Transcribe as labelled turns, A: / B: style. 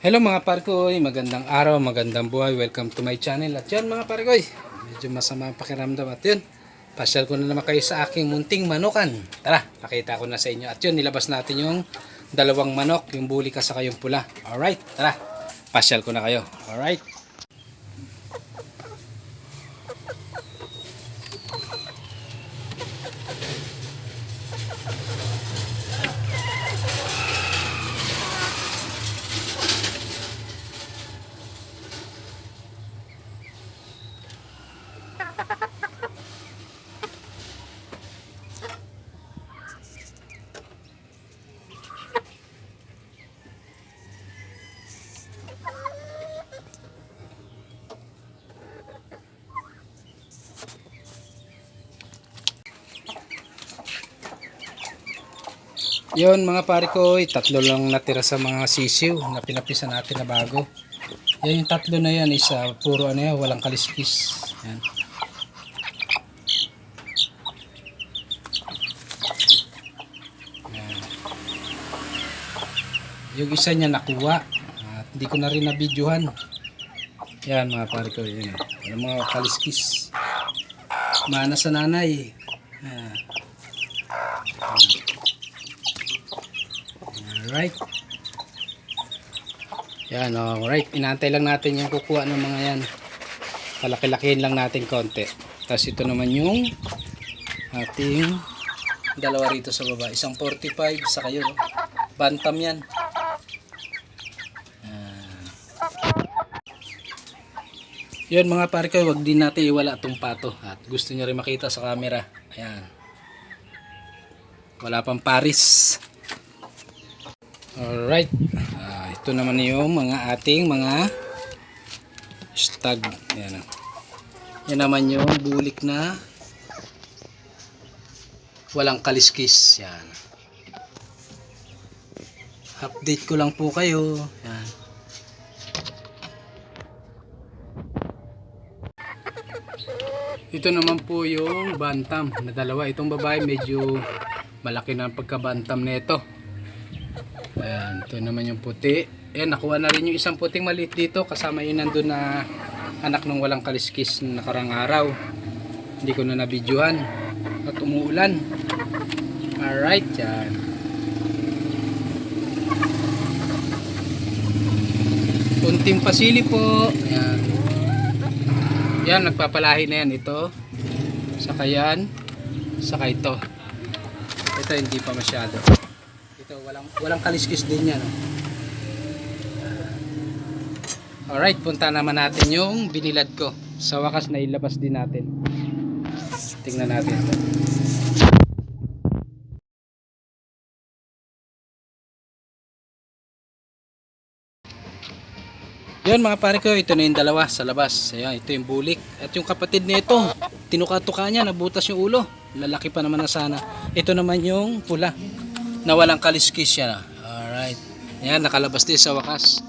A: Hello mga parkoy, magandang araw, magandang buhay, welcome to my channel. At yan mga parkoy, medyo masama ang pakiramdam at yun, pasyal ko na naman kayo sa aking munting manukan. Tara, pakita ko na sa inyo. At yun, nilabas natin yung dalawang manok, yung bulika sa kayong pula. Alright, tara, pasyal ko na kayo. Alright. Yun mga pare ko, tatlo lang natira sa mga sisiw na pinapisa natin na bago. Yan yung tatlo na yan, isa puro ano yan, walang kaliskis. Yan. Yan. Yung isa niya nakuha at hindi ko na rin na-videohan. Yan mga pare ko, yun. Walang mga kaliskis. Mana sa nanay. Yan. Alright. Yan, alright. Inaantay lang natin yung kukuha ng mga yan. Palaki-lakihin lang natin konti. Tapos ito naman yung ating dalawa rito sa baba. Isang 45 sa kayo. Bantam yan. Yun mga pare ko, wag din natin iwala itong pato. At gusto nyo rin makita sa camera. Ayan. Wala pang paris. Alright, ito naman yung mga ating mga stag. Yan, yan naman yung bulik na walang kaliskis. Yan. Update ko lang po kayo. Yan. Ito naman po yung bantam na dalawa. Itong babae medyo malaki na ang pagkabantam nito. Ayan, ito naman yung puti. Ayan, nakuha na rin yung isang puting maliit dito. Kasama yun nandun na anak ng walang kaliskis na nakarang araw. Hindi ko na nabidyohan. At umuulan. Alright, yan. Kunting pasili po. Ayan. Yan, nagpapalahi na yan. Ito. Saka yan. Saka ito. Ito hindi pa masyado. Ito walang kaliskis din yan. Alright, punta naman natin yung binilad ko. Sa wakas na ilabas din natin. Tingnan natin ito. Yun mga pare ko, ito na yung dalawa sa labas. Ayan, ito yung bulik. At yung kapatid nito, tinuka-tuka niya, nabutas yung ulo. Lalaki pa naman na sana. Ito naman yung pula na walang kaliskis yan. Alright. Ayan, nakalabas din sa wakas.